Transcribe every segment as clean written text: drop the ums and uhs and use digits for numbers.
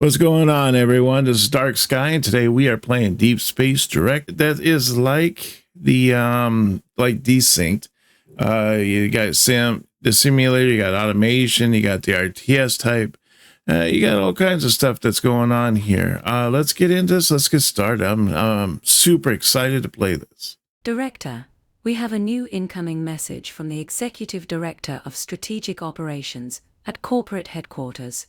What's going on, everyone? This is Dark Sky, and today we are playing Deep Space Direct. That is like the like Desynced. You got the simulator, you got automation, you got the RTS type. You got all kinds of stuff that's going on here. Let's get into this. Let's get started. I'm super excited to play this. Director, we have a new incoming message from the Executive Director of Strategic Operations at Corporate Headquarters.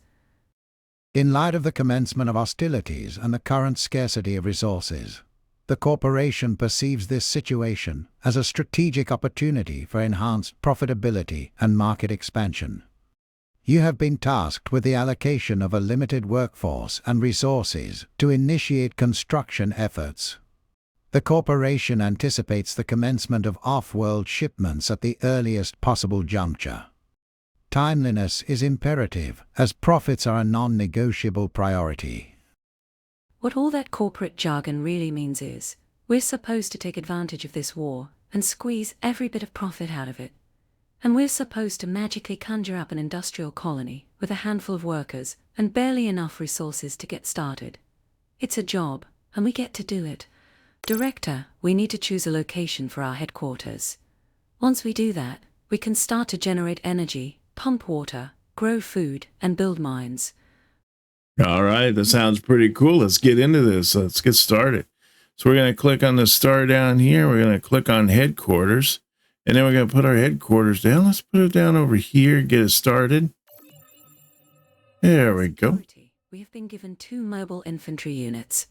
In light of the commencement of hostilities and the current scarcity of resources, the corporation perceives this situation as a strategic opportunity for enhanced profitability and market expansion. You have been tasked with the allocation of a limited workforce and resources to initiate construction efforts. The corporation anticipates the commencement of off-world shipments at the earliest possible juncture. Timeliness is imperative, as profits are a non-negotiable priority. What all that corporate jargon really means is, we're supposed to take advantage of this war and squeeze every bit of profit out of it. And we're supposed to magically conjure up an industrial colony with a handful of workers and barely enough resources to get started. It's a job, and we get to do it. Director, we need to choose a location for our headquarters. Once we do that, we can start to generate energy, pump water, grow food, and build mines. All right, that sounds pretty cool. Let's get into this. Let's get started. So we're going to click on the star down here. We're going to click on headquarters, and then we're going to put our headquarters down. Let's put it down over here, get it started. There we go. We have been given 2 mobile infantry units.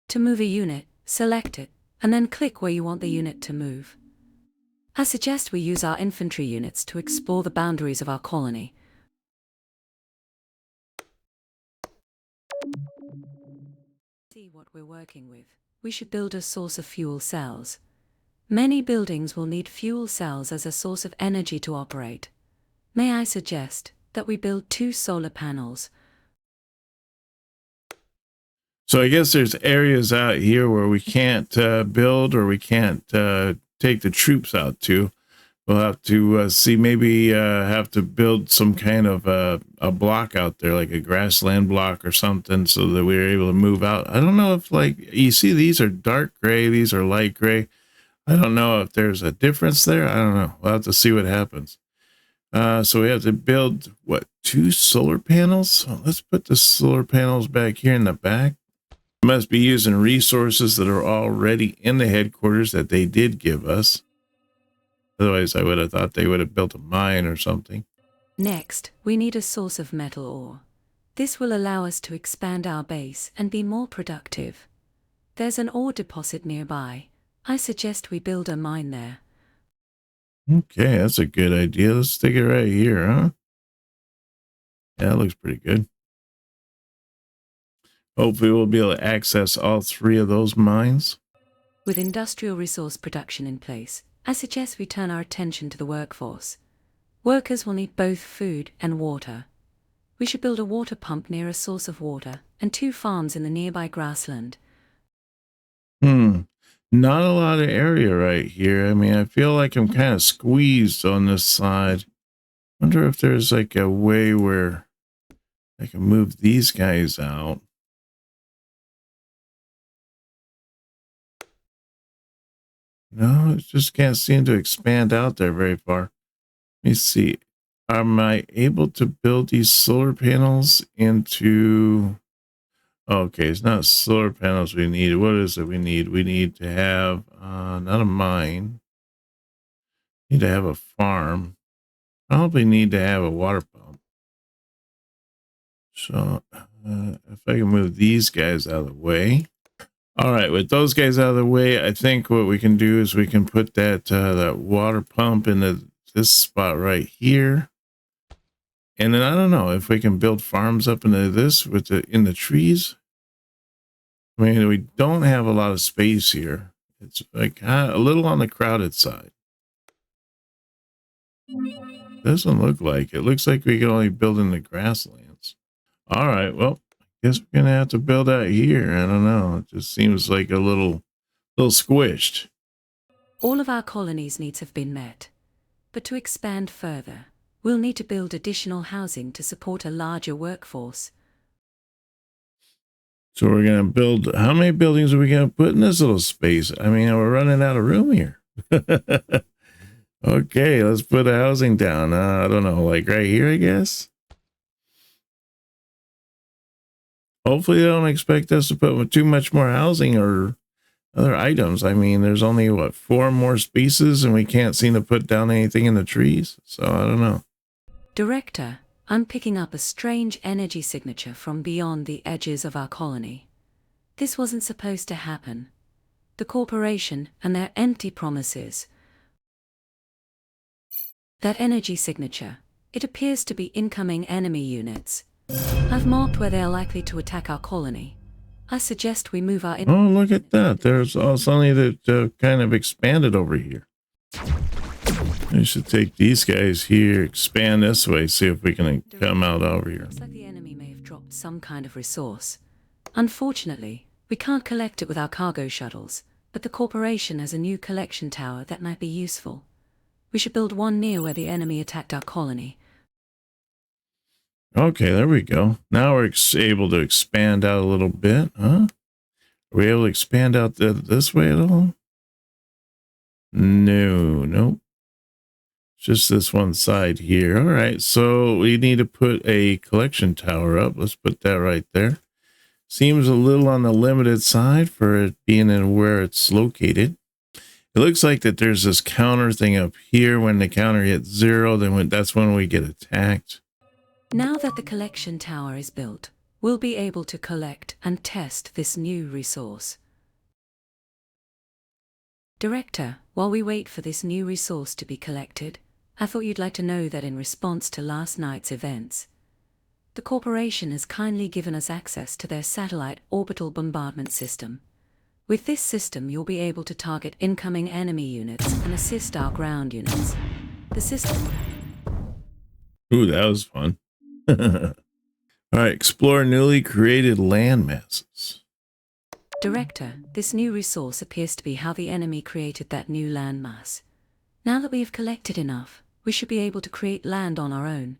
To move a unit, select it, and then click where you want the unit to move. I suggest we use our infantry units to explore the boundaries of our colony. See what we're working with. We should build a source of fuel cells. Many buildings will need fuel cells as a source of energy to operate. May I suggest that we build 2 solar panels? So I guess there's areas out here where we can't build, or we can't take the troops out to. We'll have to see, maybe have to build some kind of a block out there, like a grassland block or something, so that we're able to move out. I don't know if, like, you see, these are dark gray, these are light gray. I don't know if there's a difference there. I don't know. We'll have to see what happens. So we have to build, what, 2 solar panels? So let's put the solar panels back here in the back. Must be using resources that are already in the headquarters that they did give us. Otherwise, I would have thought they would have built a mine or something. Next, we need a source of metal ore. This will allow us to expand our base and be more productive. There's an ore deposit nearby. I suggest we build a mine there. Okay, that's a good idea. Let's stick it right here, huh? Yeah, that looks pretty good. Hopefully we'll be able to access all 3 of those mines. With industrial resource production in place, I suggest we turn our attention to the workforce. Workers will need both food and water. We should build a water pump near a source of water and 2 farms in the nearby grassland. Not a lot of area right here. I mean, I feel like I'm kind of squeezed on this side. Wonder if there's like a way where I can move these guys out. No, it just can't seem to expand out there very far. Let me see. Am I able to build these solar panels into... Okay, it's not solar panels we need. What is it we need? We need to have, not a mine. Need to have a farm. Probably need to have a water pump. So, if I can move these guys out of the way. All right, with those guys out of the way, I think what we can do is we can put that that water pump in this spot right here. And then I don't know if we can build farms up into this with in the trees. I mean, we don't have a lot of space here. It's like a little on the crowded side. Doesn't look like it. Looks like we can only build in the grasslands. All right, well, I guess we're gonna have to build out here. I don't know. It just seems like a little squished. All of our colony's needs have been met. But to expand further, we'll need to build additional housing to support a larger workforce. So we're going to build, how many buildings are we going to put in this little space? I mean, we're running out of room here. Okay, let's put a housing down. I don't know, like right here, I guess. Hopefully they don't expect us to put too much more housing or other items. I mean, there's only, what, 4 more species and we can't seem to put down anything in the trees. So I don't know. Director, I'm picking up a strange energy signature from beyond the edges of our colony. This wasn't supposed to happen. The corporation and their empty promises. That energy signature, it appears to be incoming enemy units. I've marked where they are likely to attack our colony. I suggest we move our... Oh, look at that. There's suddenly that kind of expanded over here. I should take these guys here, expand this way, see if we can come out over here. Looks like the enemy may have dropped some kind of resource. Unfortunately, we can't collect it with our cargo shuttles, but the corporation has a new collection tower that might be useful. We should build one near where the enemy attacked our colony. Okay, there we go. Now we're able to expand out a little bit, huh? Are we able to expand out this way at all? No, nope. Just this one side here. All right, so we need to put a collection tower up. Let's put that right there. Seems a little on the limited side for it being in where it's located. It looks like that there's this counter thing up here. When the counter hits 0, then that's when we get attacked. Now that the collection tower is built, we'll be able to collect and test this new resource. Director, while we wait for this new resource to be collected, I thought you'd like to know that in response to last night's events, the corporation has kindly given us access to their satellite orbital bombardment system. With this system, you'll be able to target incoming enemy units and assist our ground units. The system... Ooh, that was fun. All right, explore newly created land masses. Director, this new resource appears to be how the enemy created that new landmass. Now that we have collected enough, we should be able to create land on our own.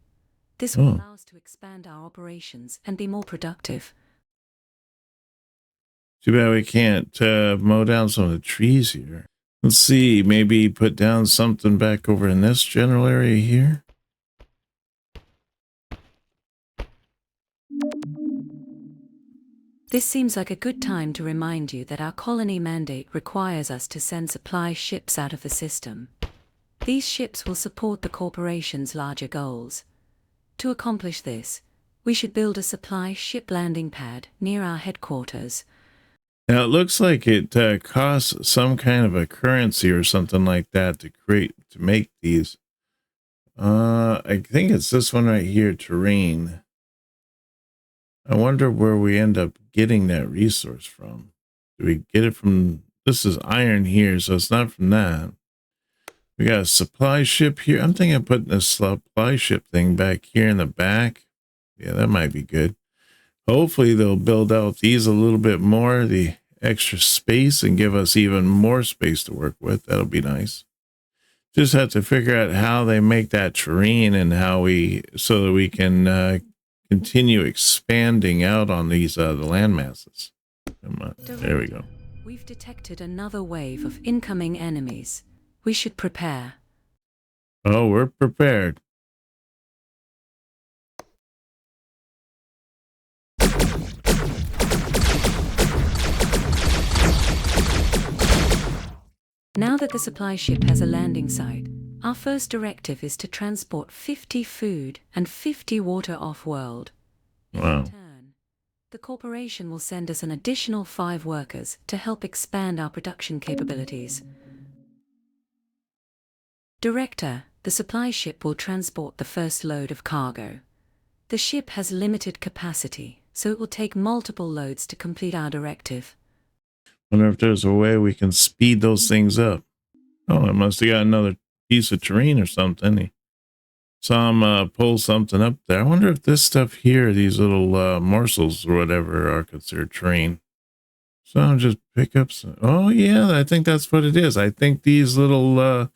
This will allow us to expand our operations and be more productive. Too bad we can't mow down some of the trees here. Let's see, maybe put down something back over in this general area here. This seems like a good time to remind you that our colony mandate requires us to send supply ships out of the system. These ships will support the corporation's larger goals. To accomplish this, we should build a supply ship landing pad near our headquarters. Now it looks like it costs some kind of a currency or something like that to make these. I think it's this one right here, terrain. I wonder where we end up getting that resource from. Do we get it from, this is iron here, so it's not from that. We got a supply ship here. I'm thinking of putting this supply ship thing back here in the back. Yeah, that might be good. Hopefully they'll build out these a little bit more, the extra space, and give us even more space to work with. That'll be nice. Just have to figure out how they make that terrain and so that we can continue expanding out on these the land masses. Come on. There we go. We've detected another wave of incoming enemies. We should prepare. Oh, we're prepared. Now that the supply ship has a landing site, our first directive is to transport 50 food and 50 water off-world. Wow. In return, the corporation will send us an additional 5 workers to help expand our production capabilities. Director, the supply ship will transport the first load of cargo. The ship has limited capacity, so it will take multiple loads to complete our directive. Wonder if there's a way we can speed those things up. Oh, I must have got another piece of terrain or something. He saw him pull something up there. I wonder if this stuff here, these little morsels or whatever, are considered terrain. So I'll just pick up some. Oh, yeah, I think that's what it is. I think these little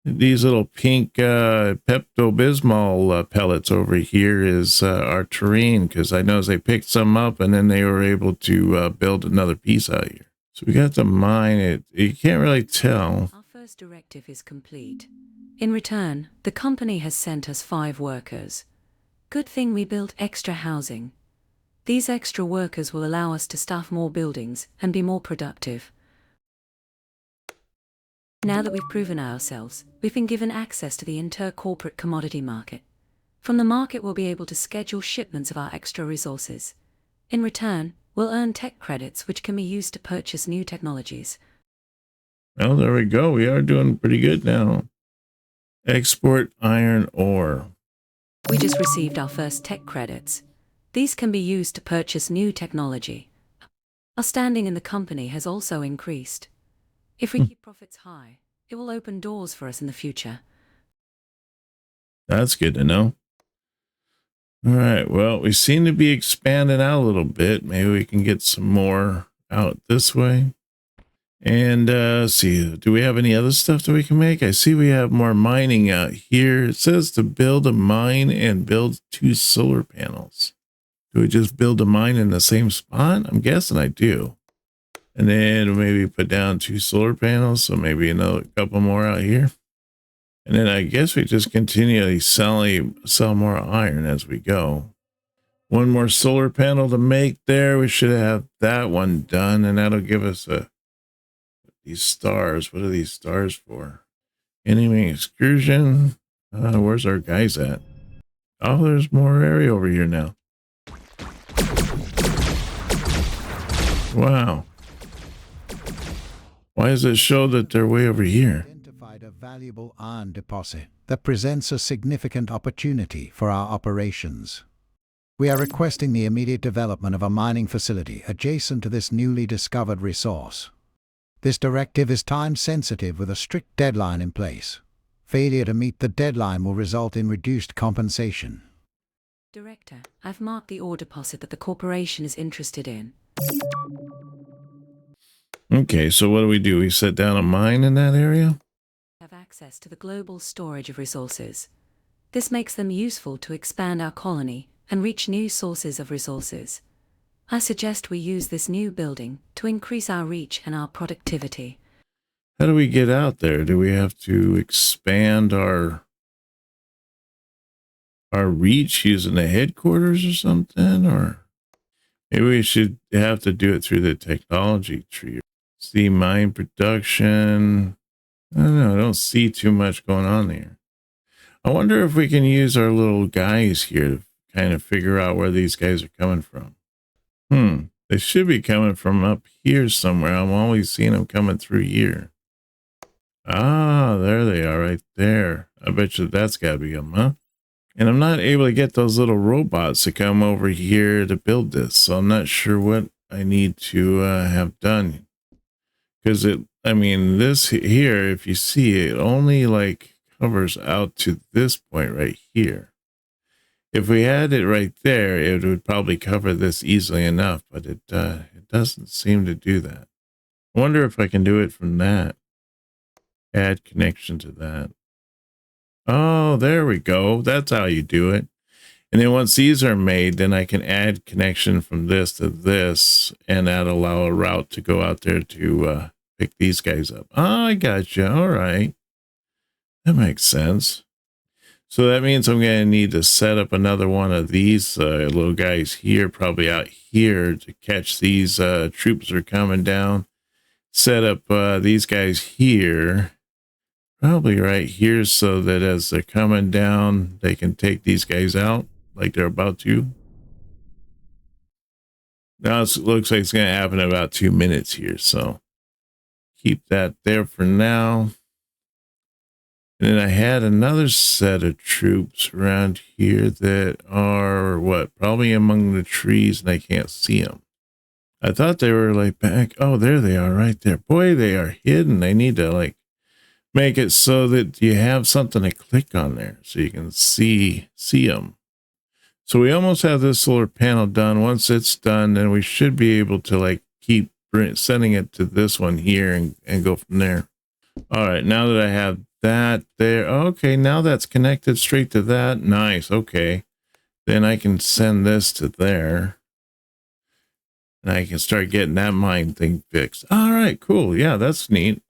These little pink Pepto-Bismol pellets over here is our terrain, because I noticed they picked some up and then they were able to build another piece out here. So we got to mine it. You can't really tell. Our first directive is complete. In return, the company has sent us 5 workers. Good thing we built extra housing. These extra workers will allow us to staff more buildings and be more productive. Now that we've proven ourselves, we've been given access to the inter-corporate commodity market. From the market, we'll be able to schedule shipments of our extra resources. In return, we'll earn tech credits which can be used to purchase new technologies. Well, there we go. We are doing pretty good now. Export iron ore. We just received our first tech credits. These can be used to purchase new technology. Our standing in the company has also increased. If we keep profits high, it will open doors for us in the future. That's good to know. All right. Well, we seem to be expanding out a little bit. Maybe we can get some more out this way. And let's see, do we have any other stuff that we can make? I see we have more mining out here. It says to build a mine and build 2 solar panels. Do we just build a mine in the same spot? I'm guessing I do. And then maybe put down 2 solar panels. So maybe another couple more out here. And then I guess we just continually sell more iron as we go. 1 more solar panel to make there. We should have that one done. And that'll give us these stars. What are these stars for? Enemy excursion. Where's our guys at? Oh, there's more area over here now. Wow. Why does it show that they're way over here? Identified a valuable iron deposit that presents a significant opportunity for our operations. We are requesting the immediate development of a mining facility adjacent to this newly discovered resource. This directive is time-sensitive with a strict deadline in place. Failure to meet the deadline will result in reduced compensation. Director, I've marked the ore deposit that the corporation is interested in. Okay, so what do? We set down a mine in that area? Have access to the global storage of resources. This makes them useful to expand our colony and reach new sources of resources. I suggest we use this new building to increase our reach and our productivity. How do we get out there? Do we have to expand our reach using the headquarters or something? Or maybe we should have to do it through the technology tree. See mine production. I don't know. I don't see too much going on there. I wonder if we can use our little guys here to kind of figure out where these guys are coming from. They should be coming from up here somewhere. I'm always seeing them coming through here. Ah, there they are right there. I bet you that's got to be them, huh? And I'm not able to get those little robots to come over here to build this. So I'm not sure what I need to have done. Because this here, if you see it, only like covers out to this point right here. If we had it right there, it would probably cover this easily enough, but it doesn't seem to do that. I wonder if I can do it from that. Add connection to that. Oh, there we go. That's how you do it. And then once these are made, then I can add connection from this to this, and that'll allow a route to go out there to pick these guys up. Oh, I got you. All right. That makes sense. So that means I'm going to need to set up another one of these little guys here, probably out here, to catch these troops that are coming down. Set up these guys here, probably right here, so that as they're coming down, they can take these guys out like they're about to. Now it looks like it's going to happen in about 2 minutes here, so keep that there for now. And then I had another set of troops around here that are, probably among the trees, and I can't see them. I thought they were like back. Oh, there they are right there. Boy, they are hidden. They need to like make it so that you have something to click on there so you can see them. So we almost have this solar panel done. Once it's done, then we should be able to like keep sending it to this one here and go from there. All right, now that I have that there. Okay, now that's connected straight to that. Nice. Okay. Then I can send this to there. And I can start getting that mine thing fixed. All right, cool. Yeah, that's neat.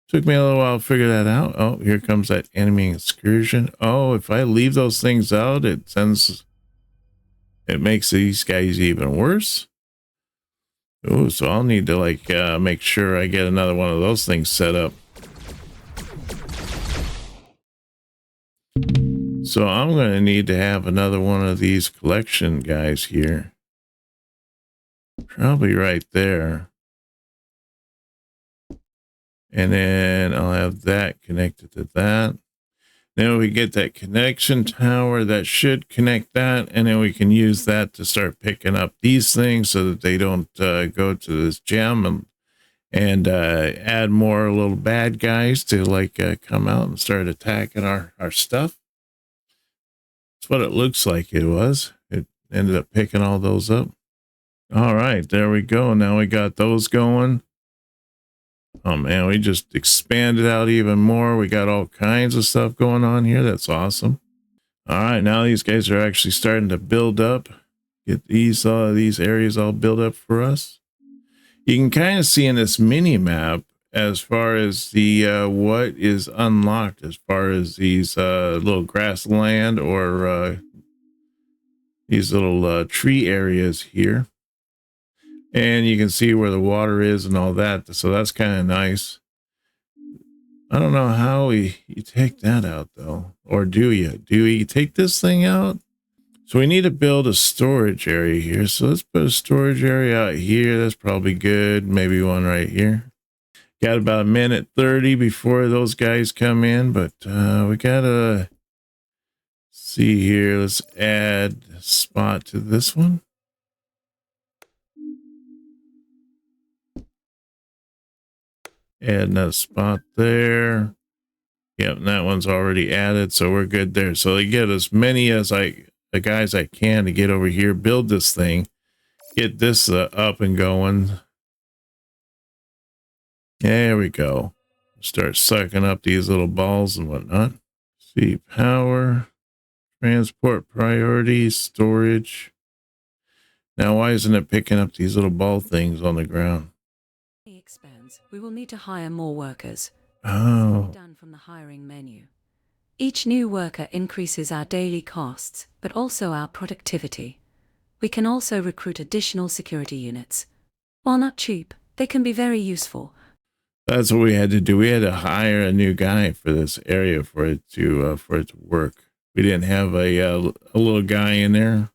Took me a little while to figure that out. Oh, here comes that enemy excursion. Oh, if I leave those things out, it makes these guys even worse. Oh, so I'll need to like make sure I get another one of those things set up. So I'm going to need to have another one of these collection guys here. Probably right there. And then I'll have that connected to that. Then we get that connection tower that should connect that. And then we can use that to start picking up these things so that they don't go to this gem and add more little bad guys to like come out and start attacking our stuff. That's what it looks like it was. It ended up picking all those up. All right, there we go. Now we got those going. Oh man, we just expanded out even more. We got all kinds of stuff going on here. That's awesome. All right, now these guys are actually starting to build up. Get these areas all built up for us. You can kind of see in this mini map as far as the what is unlocked as far as these little grassland or these little tree areas here. And you can see where the water is and all that. So that's kind of nice. I don't know how you take that out, though. Or do you? Do you take this thing out? So we need to build a storage area here. So let's put a storage area out here. That's probably good. Maybe one right here. Got about a minute 30 before those guys come in. But we got to see here. Let's add a spot to this one. Add another spot there. Yep, and that one's already added, so we're good there. So they get as many as the guys I can to get over here, build this thing, get this up and going. There we go. Start sucking up these little balls and whatnot. See, power, transport priorities, storage. Now, why isn't it picking up these little ball things on the ground? Expands, we will need to hire more workers. Oh. Done from the hiring menu. Each new worker increases our daily costs, but also our productivity. We can also recruit additional security units. While not cheap, they can be very useful. That's what we had to do. We had to hire a new guy for this area for it to work. We didn't have a little guy in there.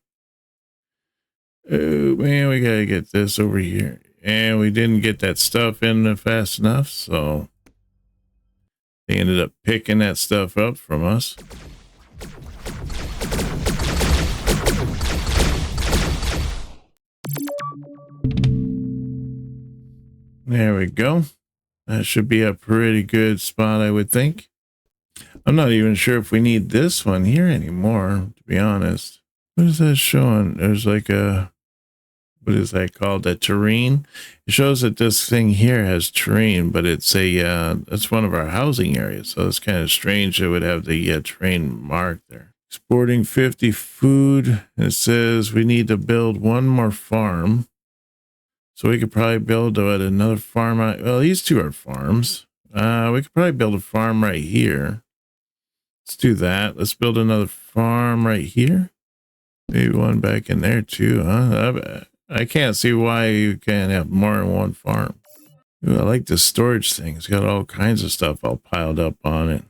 Oh man, we gotta get this over here. And we didn't get that stuff in fast enough, so they ended up picking that stuff up from us. There we go. That should be a pretty good spot, I would think. I'm not even sure if we need this one here anymore, to be honest. What is that showing? There's like a... what is that called? A terrain. It shows that this thing here has terrain, but it's it's one of our housing areas. So it's kind of strange it would have the terrain marked there. Exporting 50 food. It says we need to build one more farm. So we could probably build another farm. Well, these two are farms. We could probably build a farm right here. Let's do that. Let's build another farm right here. Maybe one back in there too, huh? I can't see why you can't have more than one farm. Ooh, I like the storage thing. It's got all kinds of stuff all piled up on it.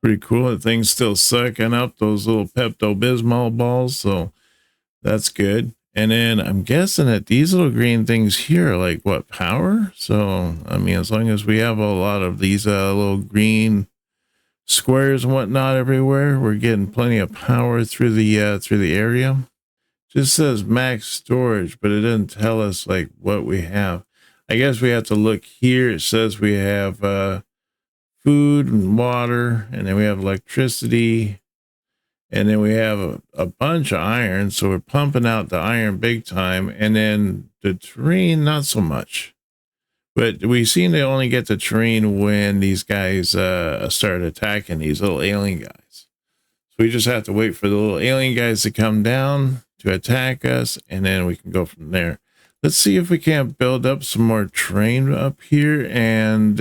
Pretty cool. The thing's still sucking up those little Pepto-Bismol balls, so that's good. And then I'm guessing that these little green things here are like, what, power? So, I mean, as long as we have a lot of these little green squares and whatnot everywhere, we're getting plenty of power through the area. Just says max storage, but it doesn't tell us like what we have. I guess we have to look here. It says we have food and water, and then we have electricity, and then we have a bunch of iron. So we're pumping out the iron big time, and then the terrain, not so much. But we seem to only get the terrain when these guys start attacking these little alien guys. So we just have to wait for the little alien guys to come down to attack us, and then we can go from there. Let's see if we can't build up some more terrain up here and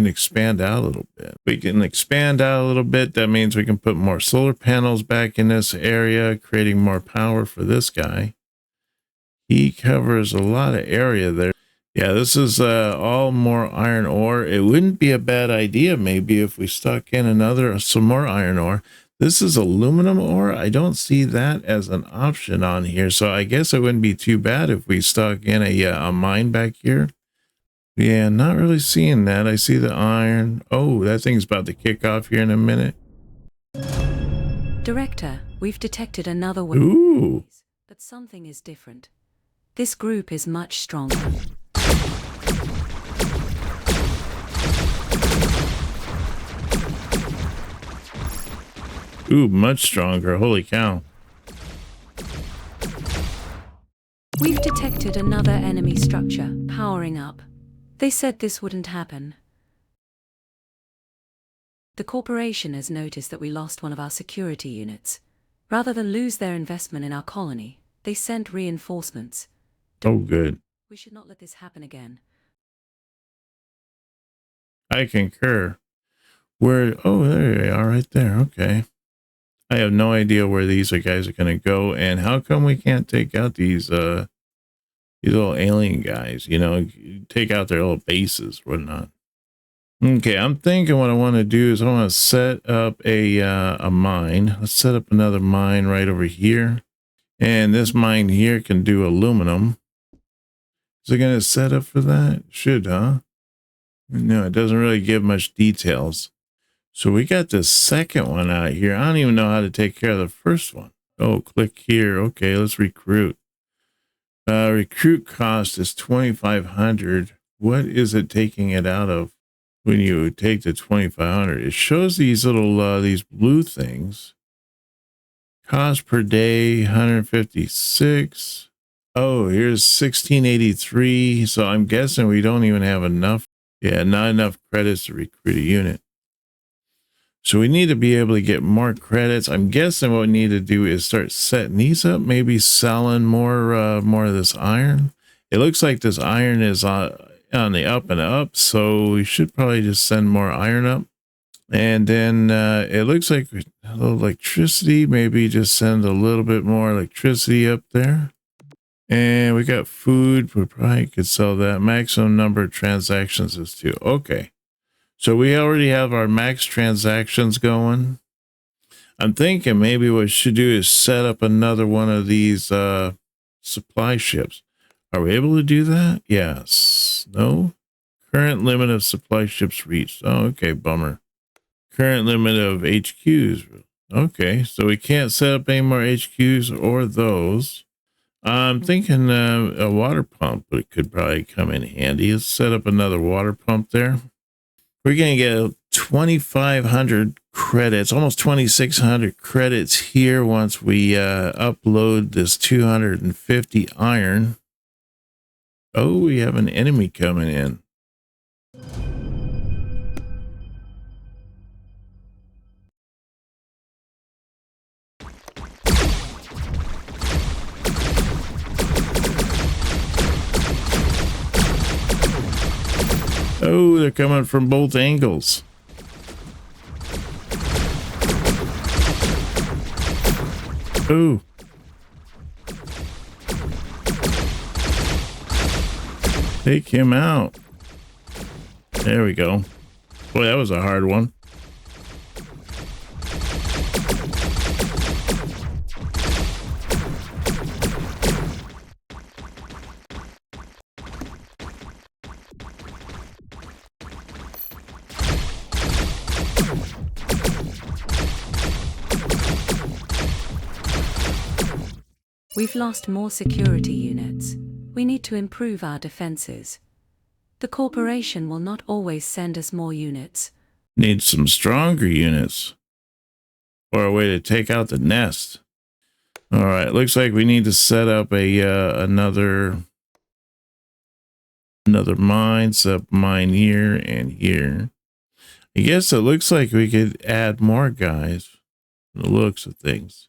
expand out a little bit. We can expand out a little bit. That means we can put more solar panels back in this area, creating more power for this guy. He covers a lot of area there. Yeah, this is all more iron ore. It wouldn't be a bad idea maybe if we stuck in some more iron ore. This is aluminum ore. I don't see that as an option on here. So I guess it wouldn't be too bad if we stuck in a mine back here. Yeah, not really seeing that. I see the iron. Oh, that thing's about to kick off here in a minute. Director, we've detected another way. Ooh. But something is different. This group is much stronger. Ooh, much stronger. Holy cow. We've detected another enemy structure, powering up. They said this wouldn't happen. The corporation has noticed that we lost one of our security units. Rather than lose their investment in our colony, they sent reinforcements. Oh, good. We should not let this happen again. I concur. Oh, there they are right there. Okay. I have no idea where these guys are going to go, and how come we can't take out these little alien guys, take out their little bases, whatnot. Okay, I'm thinking what I want to do is I want to set up a mine. Let's set up another mine right over here, and this mine here can do aluminum. Is it going to set up for that? Should, huh? No, it doesn't really give much details. So we got the second one out here. I don't even know how to take care of the first one. Oh, click here. Okay, let's recruit. Recruit cost is 2,500. What is it taking it out of when you take the 2,500? It shows these little these blue things. Cost per day 156. Oh, here's 1683. So I'm guessing we don't even have enough. Yeah, not enough credits to recruit a unit. So we need to be able to get more credits. I'm guessing what we need to do is start setting these up, maybe selling more of this iron. It looks like this iron is on the up and up, so we should probably just send more iron up. And then it looks like a little electricity, maybe just send a little bit more electricity up there. And we got food. We probably could sell that. Maximum number of transactions is 2. Okay. So we already have our max transactions going. I'm thinking maybe what we should do is set up another one of these supply ships. Are we able to do that? Yes. No? Current limit of supply ships reached. Oh, okay. Bummer. Current limit of HQs. Okay. So we can't set up any more HQs or those. I'm thinking a water pump, but it could probably come in handy. Let's set up another water pump there. We're going to get 2,500 credits, almost 2,600 credits here once we upload this 250 iron. Oh, we have an enemy coming in. Oh, they're coming from both angles. Oh. Take him out. There we go. Boy, that was a hard one. We've lost more security units. We need to improve our defenses. The corporation will not always send us more units. Need some stronger units. Or a way to take out the nest. All right, looks like we need to set up another Another mine, sub mine here and here. I guess it looks like we could add more guys from the looks of things.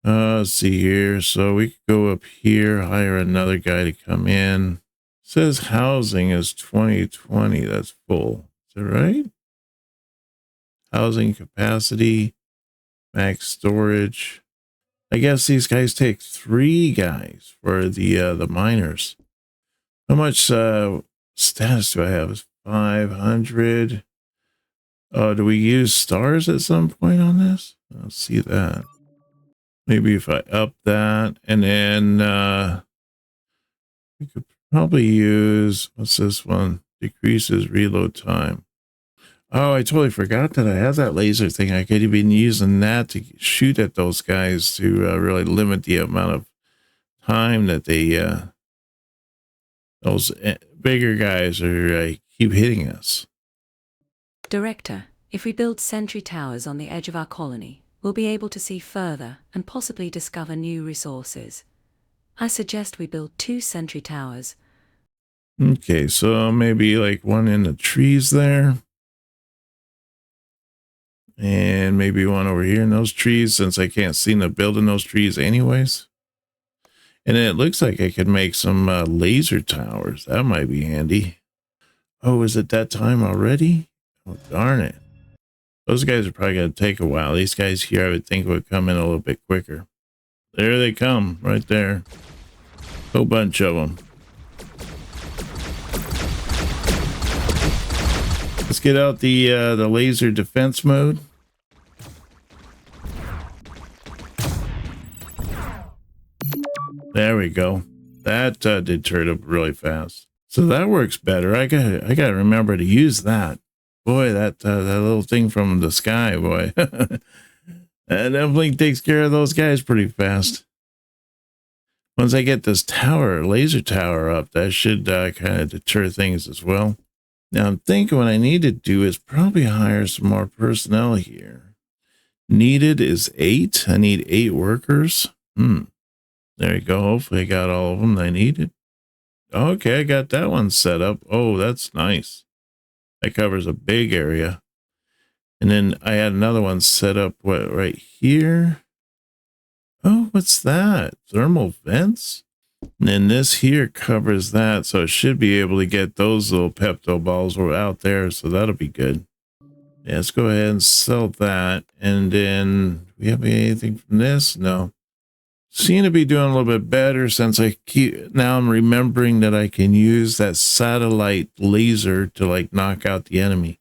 Let's see here. So we could go up here, hire another guy to come in. It says housing is 2020. That's full. Is that right? Housing capacity, max storage. I guess these guys take 3 guys for the miners. How much status do I have? It's 500. Oh, do we use stars at some point on this? I'll see that. Maybe if I up that, and then we could probably use, what's this one? Decreases reload time. Oh, I totally forgot that I have that laser thing. I could have been using that to shoot at those guys to really limit the amount of time that they, those bigger guys are keep hitting us. Director, if we build sentry towers on the edge of our colony, we'll be able to see further and possibly discover new resources. I suggest we build 2 sentry towers. Okay, so maybe like one in the trees there. And maybe one over here in those trees, since I can't seem to build in those trees anyways. And then it looks like I could make some laser towers. That might be handy. Oh, is it that time already? Oh, darn it. Those guys are probably going to take a while. These guys here, I would think, would come in a little bit quicker. There they come, right there. A whole bunch of them. Let's get out the laser defense mode. There we go. That did turn up really fast. So that works better. I gotta remember to use that. Boy, that little thing from the sky, boy. That definitely takes care of those guys pretty fast. Once I get this tower, laser tower up, that should kind of deter things as well. Now I'm thinking what I need to do is probably hire some more personnel here. Needed is 8. I need 8 workers. There you go. Hopefully I got all of them I needed. Okay, I got that one set up. Oh, that's nice. That covers a big area. And then I had another one set up right here. Oh, what's that? Thermal vents? And then this here covers that, so it should be able to get those little Pepto balls out there, so that'll be good. Yeah, let's go ahead and sell that. And then, we have anything from this? No. Seem to be doing a little bit better since now I'm remembering that I can use that satellite laser to like knock out the enemy.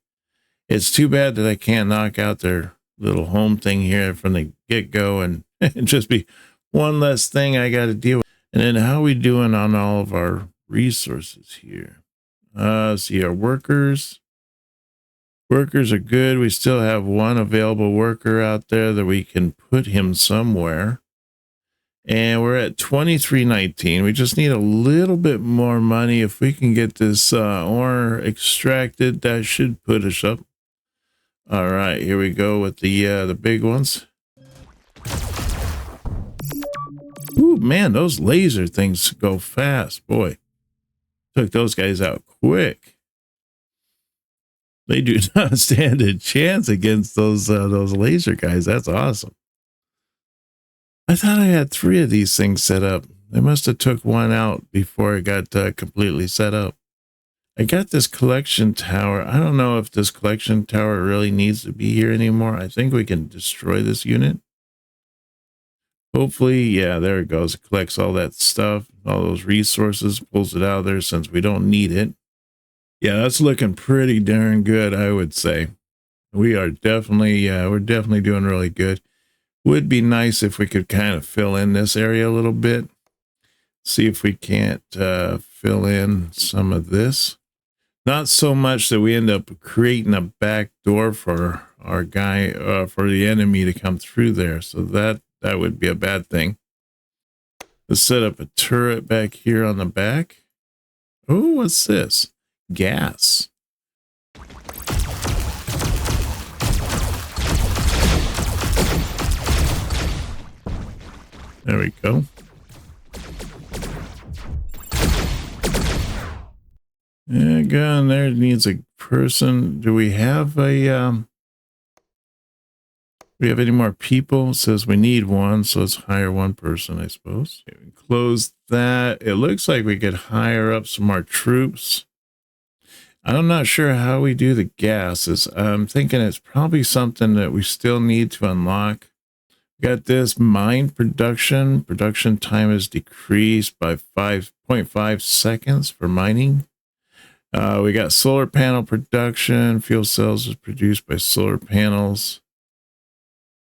It's too bad that I can't knock out their little home thing here from the get-go, and just be one less thing I got to deal with. And then how are we doing on all of our resources here? See our workers. Workers are good. We still have one available worker out there that we can put him somewhere. And we're at 2319. We just need a little bit more money. If we can get this ore extracted, that should put us up. All right, here we go with the big ones. Ooh, man, those laser things go fast. Boy, took those guys out quick. They do not stand a chance against those laser guys. That's awesome. I thought I had 3 of these things set up. They must have took one out before it got completely set up. I got this collection tower. I don't know if this collection tower really needs to be here anymore. I think we can destroy this unit. Hopefully, yeah, there it goes. It collects all that stuff, all those resources, pulls it out of there since we don't need it. Yeah, that's looking pretty darn good, I would say. We are definitely, we're definitely doing really good. Would be nice if we could kind of fill in this area a little bit. See if we can't fill in some of this. Not so much that we end up creating a back door for our guy, for the enemy to come through there. So that would be a bad thing. Let's set up a turret back here on the back. Oh, what's this? Gas. There we go. Yeah, gun there needs a person. Do we have a we have any more people? It says we need one, so let's hire one person, I suppose. Close that. It looks like we could hire up some more troops. I'm not sure how we do the gases. I'm thinking it's probably something that we still need to unlock. Got this mine production. Production time is decreased by 5.5 seconds for mining. We got solar panel production. Fuel cells is produced by solar panels.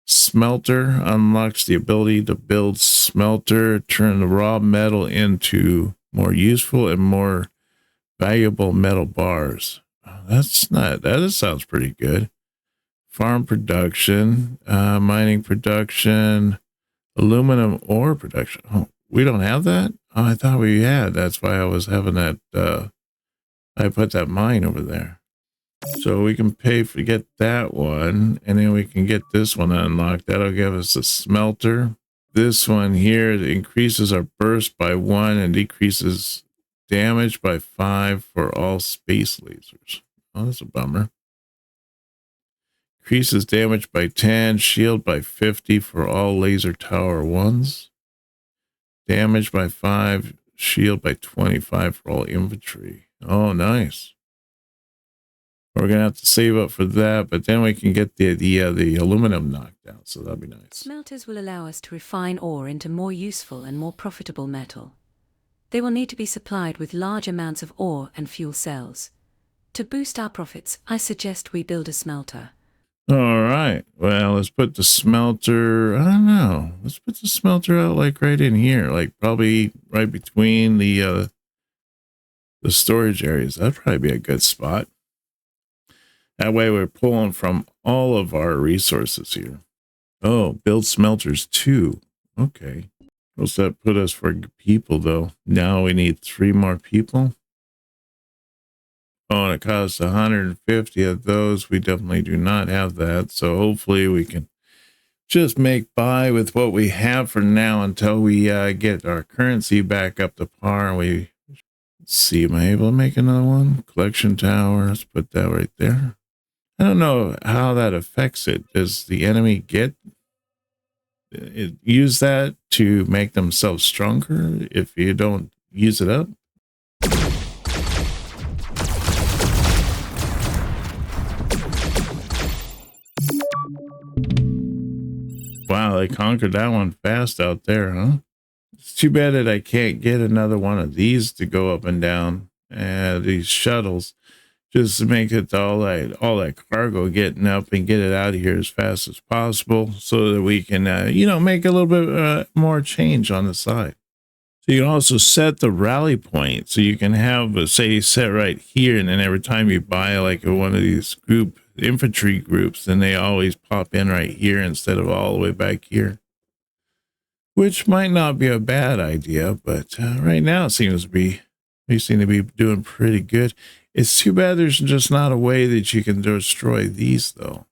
Smelter unlocks the ability to build smelter, turn the raw metal into more useful and more valuable metal bars. That sounds pretty good. Farm production, mining production, aluminum ore production. Oh, we don't have that? Oh, I thought we had. That's why I was having that. I put that mine over there. So we can pay for get that one, and then we can get this one unlocked. That'll give us a smelter. This one here increases our burst by 1 and decreases damage by 5 for all space lasers. Oh, that's a bummer. Increases damage by 10, shield by 50 for all laser tower 1s. Damage by 5, shield by 25 for all infantry. Oh, nice. We're going to have to save up for that, but then we can get the aluminum knocked out, so that'll be nice. Smelters will allow us to refine ore into more useful and more profitable metal. They will need to be supplied with large amounts of ore and fuel cells. To boost our profits, I suggest we build a smelter. All right. Well, let's put the smelter, I don't know. Let's put the smelter out like right in here, like probably right between the storage areas. That'd probably be a good spot. That way we're pulling from all of our resources here. Oh, build smelters too. Okay. What's that put us for people though? Now we need 3 more people. Oh, and it costs 150 of those. We definitely do not have that. So hopefully we can just make by with what we have for now until we get our currency back up to par. And let's see, am I able to make another one? Collection tower. Let's put that right there. I don't know how that affects it. Does the enemy use that to make themselves stronger if you don't use it up? Wow, they conquered that one fast out there, huh? It's too bad that I can't get another one of these to go up and down. These shuttles. Just to make it all that cargo getting up and get it out of here as fast as possible so that we can, make a little bit more change on the side. So you can also set the rally point. So you can have, say, set right here. And then every time you buy like one of these infantry groups, then they always pop in right here instead of all the way back here. Which might not be a bad idea, but right now we seem to be doing pretty good. It's too bad there's just not a way that you can destroy these, though.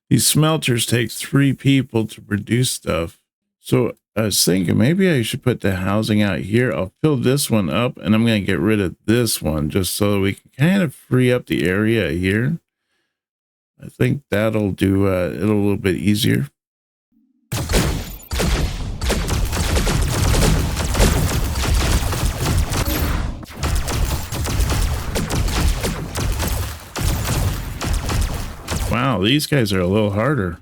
These smelters take 3 people to produce stuff. So I was thinking maybe I should put the housing out here. I'll fill this one up, and I'm going to get rid of this one just so we can kind of free up the area here. I think that'll do it a little bit easier. Wow, these guys are a little harder.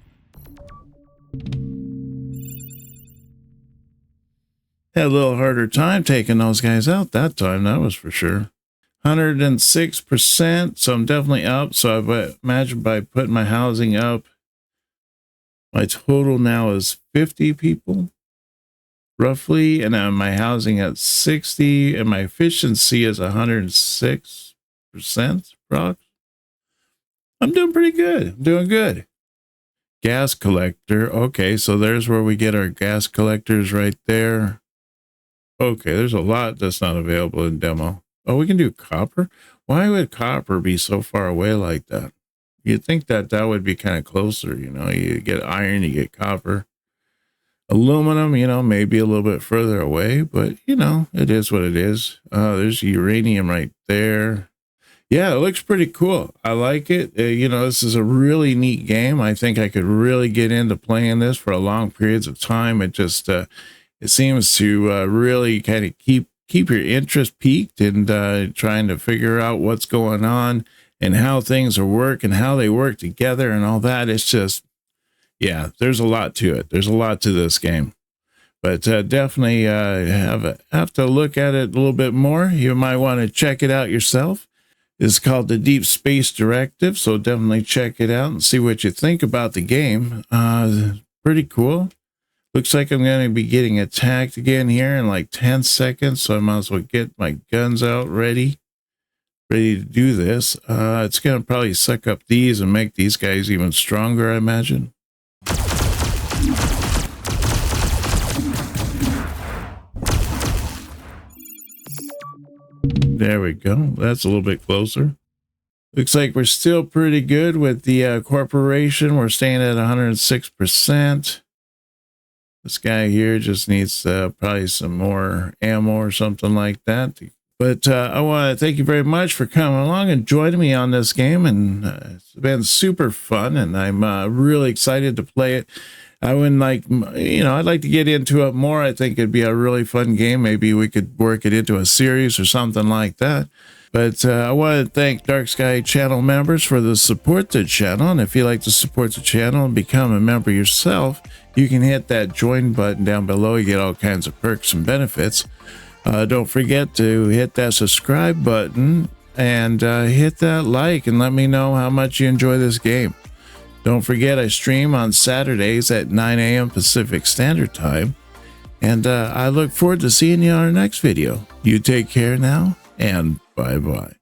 Had a little harder time taking those guys out that time, that was for sure. 106%, so I'm definitely up. So I imagine by putting my housing up, my total now is 50 people, roughly, and my housing at 60, and my efficiency is 106%, prox. I'm doing pretty good. I'm doing good. Gas collector. Okay, so there's where we get our gas collectors right there. Okay, there's a lot that's not available in demo. Oh, we can do copper? Why would copper be so far away like that? You'd think that would be kind of closer, you get iron, you get copper. Aluminum, maybe a little bit further away, but, it is what it is. There's uranium right there. Yeah, it looks pretty cool. I like it. You know, this is a really neat game. I think I could really get into playing this for a long periods of time. It just it seems to really kind of keep your interest peaked and trying to figure out what's going on and how things are working, how they work together and all that. It's just, yeah, there's a lot to it. There's a lot to this game. But definitely have to look at it a little bit more. You might want to check it out yourself. It's called the Deep Space Directive, so definitely check it out and see what you think about the game. Pretty cool. Looks like I'm going to be getting attacked again here in like 10 seconds, so I might as well get my guns out ready to do this. It's going to probably suck up these and make these guys even stronger, I imagine. There we go. That's a little bit closer. Looks like we're still pretty good with the corporation. We're staying at 106%. This guy here just needs probably some more ammo or something like that. But I want to thank you very much for coming along and joining me on this game. And it's been super fun, and I'm really excited to play it. I wouldn't like, you know, I'd like to get into it more. I think it'd be a really fun game. Maybe we could work it into a series or something like that. But I want to thank Dark Sky channel members for the support to the channel. And if you'd like to support the channel and become a member yourself, you can hit that join button down below. You get all kinds of perks and benefits. Don't forget to hit that subscribe button and hit that like and let me know how much you enjoy this game. Don't forget, I stream on Saturdays at 9 a.m. Pacific Standard Time. And I look forward to seeing you on our next video. You take care now, and bye-bye.